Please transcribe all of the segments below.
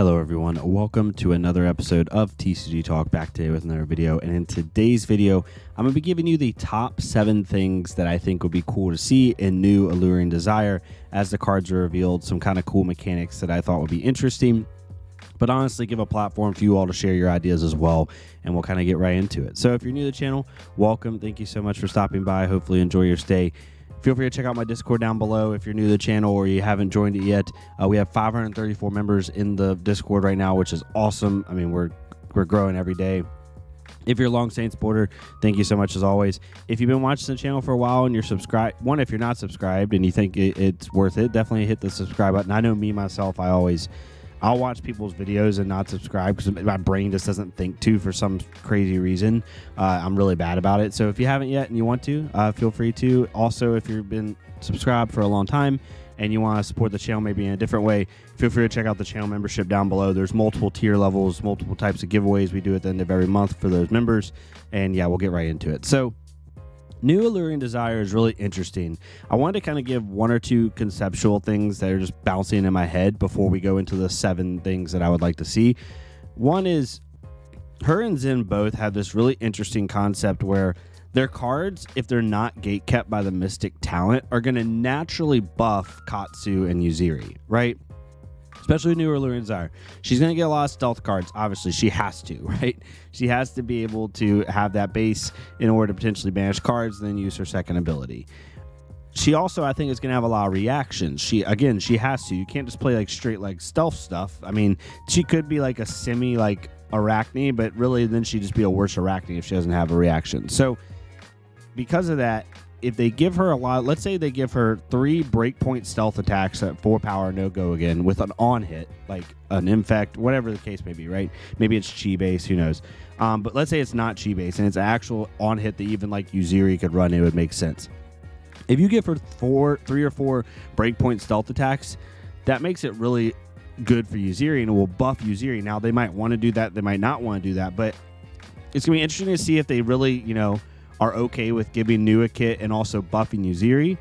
Hello everyone, welcome to another episode of TCG Talk, back today with another video. And in today's video, I'm going to be giving you the top 7 things that I think would be cool to see in new Alluring Desire as the cards are revealed, some kind of cool mechanics that I thought would be interesting, but honestly give a platform for you all to share your ideas as well, and we'll kind of get right into it. So if you're new to the channel, welcome. Thank you so much for stopping by. Hopefully you enjoy your stay. Feel free to check out my Discord down below if you're new to the channel or you haven't joined it yet. We have 534 members in the Discord right now, which is awesome. I mean, we're growing every day. If you're a long Saints supporter, thank you so much as always. If you've been watching the channel for a while and you're subscribed, if you're not subscribed and you think it's worth it, definitely hit the subscribe button. I know me, myself, I'll watch people's videos and not subscribe because my brain just doesn't think to for some crazy reason. I'm really bad about it. So if you haven't yet and you want to, feel free to. Also, if you've been subscribed for a long time and you want to support the channel maybe in a different way, feel free to check out the channel membership down below. There's multiple tier levels, multiple types of giveaways we do at the end of every month for those members. And yeah, we'll get right into it. So new Alluring Desire is really interesting. I wanted to kind of give 1 or 2 conceptual things that are just bouncing in my head before we go into the 7 things that I would like to see. One is her and Zen both have this really interesting concept where their cards, if they're not gatekept by the Mystic talent, are going to naturally buff Katsu and Yuziri, right? Especially new Alluring Desire. She's going to get a lot of stealth cards. Obviously, she has to, right? She has to be able to have that base in order to potentially banish cards and then use her second ability. She also, I think, is going to have a lot of reactions. She has to. You can't just play like straight like stealth stuff. I mean, she could be like a semi like Arachne, but really then she'd just be a worse Arachne if she doesn't have a reaction. So because of that, if they give her a lot, let's say they give her 3 breakpoint stealth attacks at 4 power, no go again with an on hit, like an infect, whatever the case may be, right? Maybe it's chi base, who knows? But let's say it's not chi base and it's an actual on hit that even like Yuziri could run, it would make sense. If you give her 3 or 4 breakpoint stealth attacks, that makes it really good for Yuziri and it will buff Yuziri. Now they might want to do that, they might not want to do that, but it's gonna be interesting to see if they really, are okay with giving New a kit and also buffing Yuziri,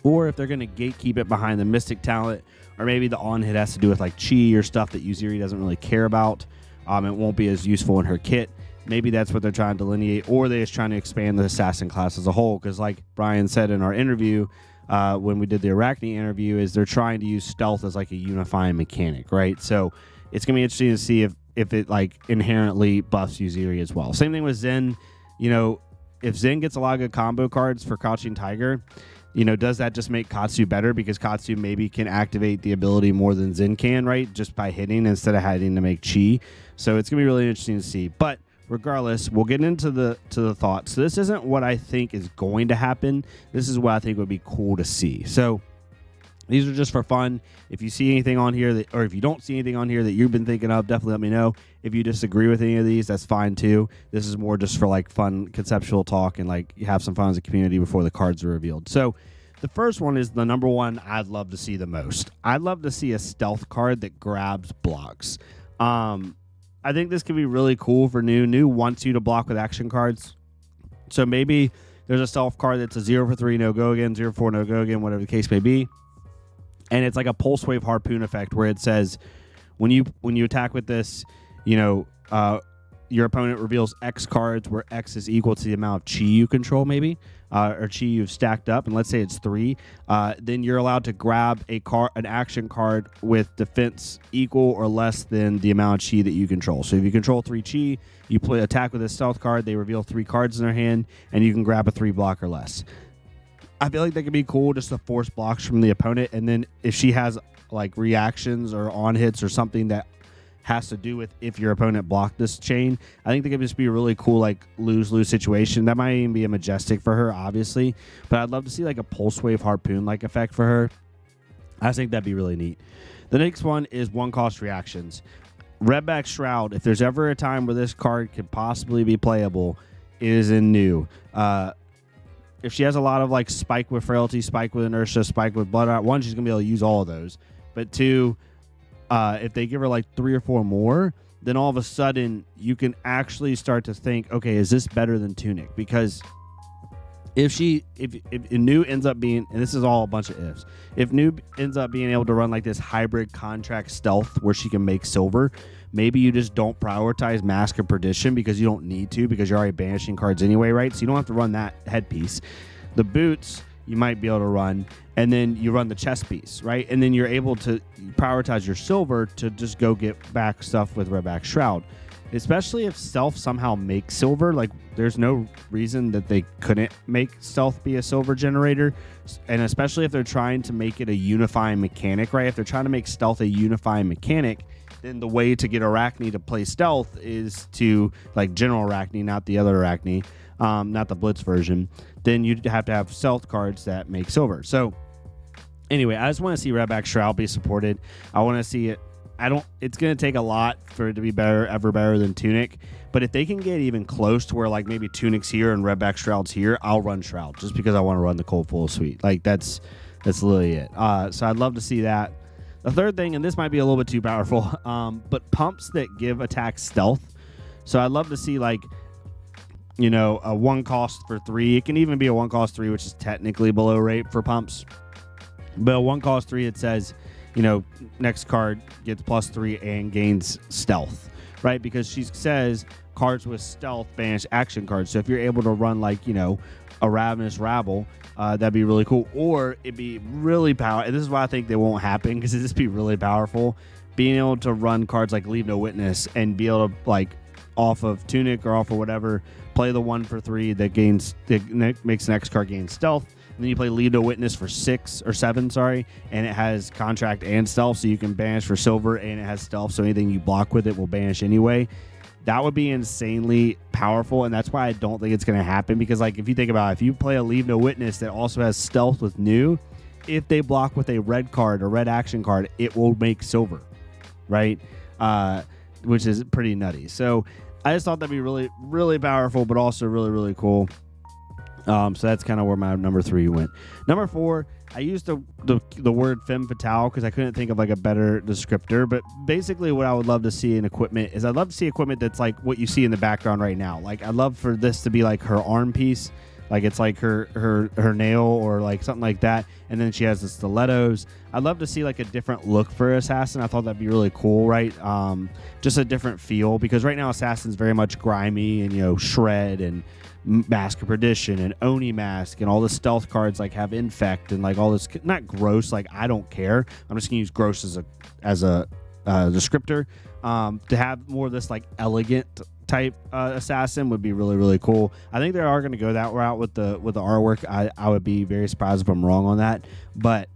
or if they're going to gatekeep it behind the Mystic talent, or maybe the on hit has to do with like chi or stuff that Yuziri doesn't really care about. It won't be as useful in her kit. Maybe that's what they're trying to delineate, or they're just trying to expand the assassin class as a whole. Because like Brian said in our interview, when we did the Arachne interview, is they're trying to use stealth as like a unifying mechanic, right? So it's going to be interesting to see if it like inherently buffs Yuziri as well. Same thing with Zen, if Zen gets a lot of good combo cards for Crouching Tiger, does that just make Katsu better because Katsu maybe can activate the ability more than Zen can, right? Just by hitting instead of having to make chi. So it's going to be really interesting to see. But regardless, we'll get into the thoughts. So this isn't what I think is going to happen. This is what I think would be cool to see. So these are just for fun. If you see anything on here or if you don't see anything on here that you've been thinking of, definitely let me know. If you disagree with any of these, that's fine too. This is more just for like fun conceptual talk and like have some fun as a community before the cards are revealed. So the first one is the number one I'd love to see the most. I'd love to see a stealth card that grabs blocks. I think this could be really cool for new. New wants you to block with action cards. So maybe there's a stealth card that's a 0 for 3, no go again, 0 for 4, no go again, whatever the case may be. And it's like a pulse wave harpoon effect where it says when you attack with this, your opponent reveals X cards where X is equal to the amount of chi you control, maybe, or chi you've stacked up. And let's say it's 3, then you're allowed to grab an action card with defense equal or less than the amount of chi that you control. So if you control 3 chi, you play attack with a stealth card, they reveal 3 cards in their hand, and you can grab a 3 block or less. I feel like that could be cool just to force blocks from the opponent. And then if she has like reactions or on hits or something that has to do with if your opponent blocked this chain, I think that could just be a really cool like lose-lose situation. That might even be a majestic for her, obviously. But I'd love to see like a pulse wave harpoon like effect for her. I think that'd be really neat. The next one is 1-cost reactions. Redback Shroud, if there's ever a time where this card could possibly be playable, it is in new. If she has a lot of like spike with frailty, spike with inertia, spike with blood out, 1, she's gonna be able to use all of those. But 2, if they give her like 3 or 4 more, then all of a sudden you can actually start to think, okay, is this better than Tunic? Because if New ends up being, and this is all a bunch of ifs, if New ends up being able to run like this hybrid contract stealth where she can make silver, maybe you just don't prioritize Mask of Perdition because you don't need to, because you're already banishing cards anyway, right? So you don't have to run that headpiece. The boots you might be able to run, and then you run the chest piece, right? And then you're able to prioritize your silver to just go get back stuff with Redback Shroud. Especially if stealth somehow makes silver, like there's no reason that they couldn't make stealth be a silver generator. And especially if they're trying to make it a unifying mechanic, right? If they're trying to make stealth a unifying mechanic, then the way to get Arachne to play stealth is to, like General Arachne, not the other Arachne, not the Blitz version. Then you'd have to have stealth cards that make silver. So anyway, I just want to see Redback Shroud be supported. I want to see it. It's going to take a lot for it to be ever better than Tunic. But if they can get even close to where like maybe Tunic's here and Redback Shroud's here, I'll run Shroud just because I want to run the Cold Full Suite. Like that's literally it. So I'd love to see that. The third thing, and this might be a little bit too powerful, but pumps that give attack stealth. So I'd love to see like, you know, a 1 cost for 3. It can even be a 1 cost 3, which is technically below rate for pumps. But a 1 cost 3, it says, you know, next card gets +3 and gains stealth, right? Because she says cards with stealth banish action cards. So if you're able to run like, you know, a Ravenous Rabble, that'd be really cool. Or it'd be really powerful. And this is why I think they won't happen, because it'd just be really powerful. Being able to run cards like Leave No Witness and be able to, like, off of Tunic or off of whatever, play the 1 for 3 that makes the next card gain stealth. And then you play Leave No Witness for 6 or 7, sorry, and it has contract and stealth, so you can banish for silver, and it has stealth, so anything you block with it will banish anyway. That would be insanely powerful, and that's why I don't think it's going to happen, because like if you think about it, if you play a Leave No Witness that also has stealth with New, if they block with a red card or red action card, it will make silver, right? Which is pretty nutty. So I just thought that'd be really, really powerful, but also really, really cool. So that's kind of where my number 3 went. Number 4, I used the word femme fatale because I couldn't think of like a better descriptor. But basically what I would love to see in equipment is I'd love to see equipment that's like what you see in the background right now. Like I'd love for this to be like her arm piece. Like it's like her nail or like something like that. And then she has the stilettos. I'd love to see like a different look for Assassin. I thought that'd be really cool, right? Just a different feel, because right now Assassin's very much grimy and, you know, shred and Mask of Perdition and Oni Mask and all the stealth cards like have infect and like all this, not gross, like I don't care. I'm just gonna use gross as a descriptor. To have more of this like elegant type assassin would be really, really cool. I think they are going to go that route with the artwork. I would be very surprised if I'm wrong on that, but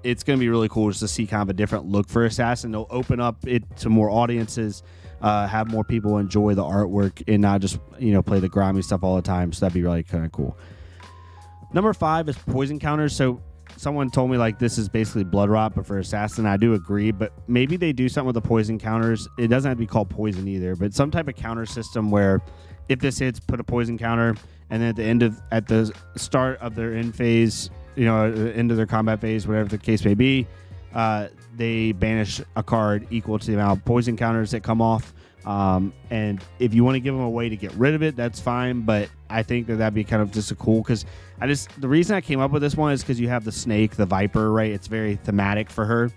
it's going to be really cool just to see kind of a different look for assassin. They'll open up it to more audiences, have more people enjoy the artwork and not just, you know, play the grimy stuff all the time. So that'd be really kind of cool. Number 5 is poison counters. So someone told me like this is basically blood rot, but for assassin. I do agree, but maybe they do something with the poison counters. It doesn't have to be called poison either, but some type of counter system where if this hits, put a poison counter, and then at the start of their end phase, you know, end of their combat phase, whatever the case may be, they banish a card equal to the amount of poison counters that come off. And if you want to give them a way to get rid of it, that's fine. But I think that'd be kind of just a cool, because the reason I came up with this one is because you have the snake, the viper, right? It's very thematic for her.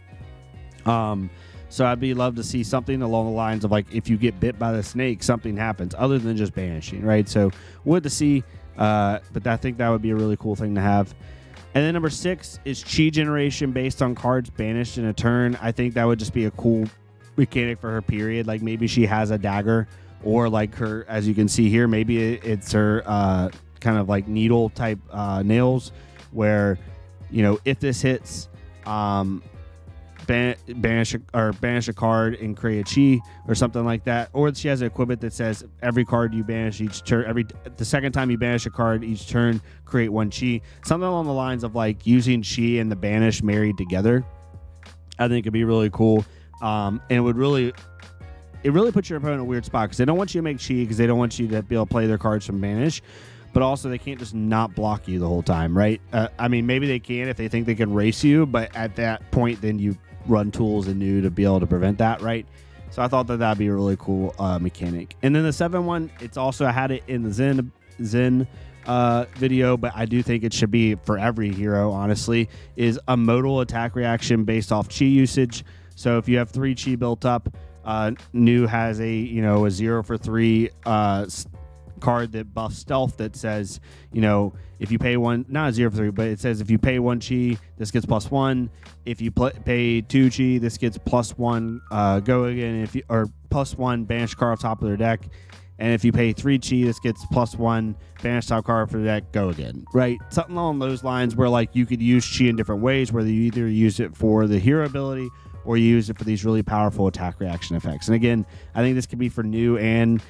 So I'd be love to see something along the lines of like, if you get bit by the snake, something happens other than just banishing, right? So would to see, but I think that would be a really cool thing to have. And then number 6 is chi generation based on cards banished in a turn. I think that would just be a cool mechanic for her, period. Like maybe she has a dagger, or like her, as you can see here, maybe it's her kind of like needle type nails, where, you know, if this hits, banish a card and create a chi or something like that. Or she has an equipment that says every card you banish each turn, the second time you banish a card each turn, create 1 chi. Something along the lines of like using chi and the banish married together. I think it'd be really cool. And it really puts your opponent in a weird spot, because they don't want you to make chi, because they don't want you to be able to play their cards from banish, but also they can't just not block you the whole time, right? I mean, maybe they can if they think they can race you, but at that point, then you run tools and new to be able to prevent that, right? So I thought that'd be a really cool mechanic. And then the 7 one, it's also, I had it in the Zen Zen video, but I do think it should be for every hero, honestly, is a modal attack reaction based off chi usage. So if you have 3 chi built up, New has a 0 for 3 card that buffs stealth that says, if you pay 1, not a 0 for 3, but it says if you pay 1 chi, this gets +1. If you pay 2 chi, this gets +1 go again. Or +1 banish card off top of their deck. And if you pay 3 chi, this gets +1 banish top card for the deck, go again. Right? Something along those lines where like you could use chi in different ways, whether you either use it for the hero ability or you use it for these really powerful attack reaction effects. And again, I think this could be for New and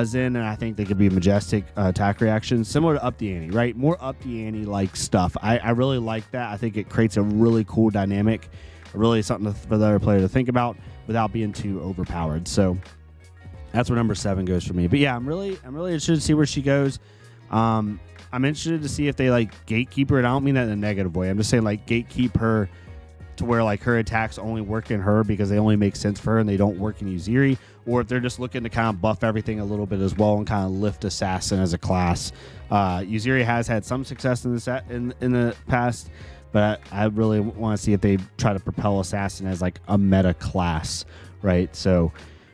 Zen, and I think they could be majestic attack reactions, similar to Up the Ante, right? More Up the Ante like stuff. I really like that. I think it creates a really cool dynamic, really something for the other player to think about without being too overpowered. So that's where number 7 goes for me. But yeah, I'm really interested to see where she goes. I'm interested to see if they like gatekeep her, and I don't mean that in a negative way. I'm just saying like gatekeep her to where like her attacks only work in her because they only make sense for her and they don't work in Uziri, or if they're just looking to kind of buff everything a little bit as well and kind of lift Assassin as a class. Uziri has had some success in the past, but I really want to see if they try to propel Assassin as like a meta class, right? So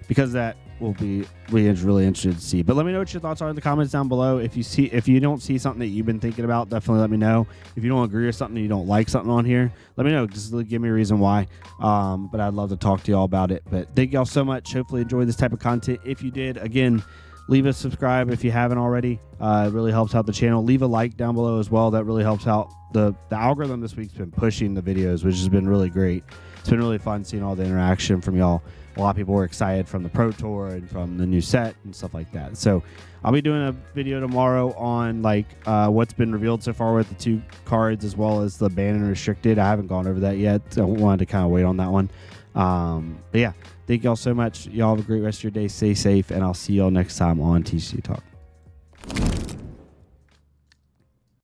because of that, will be really interested to see. But let me know what your thoughts are in the comments down below. If you don't see something that you've been thinking about, definitely let me know. If you don't agree with something, you don't like something on here, let me know. Just give me a reason why. But I'd love to talk to y'all about it. But thank y'all so much. Hopefully enjoy this type of content. If you did, again, leave a subscribe if you haven't already. It really helps out the channel. Leave a like down below as well. That really helps out. The algorithm this week's been pushing the videos, which has been really great. It's been really fun seeing all the interaction from y'all. A lot of people were excited from the Pro Tour and from the new set and stuff like that. So I'll be doing a video tomorrow on like what's been revealed so far with the 2 cards as well as the banned and restricted. I haven't gone over that yet. So I wanted to kind of wait on that one. But yeah, thank y'all so much. Y'all have a great rest of your day. Stay safe, and I'll see y'all next time on TCG Talk.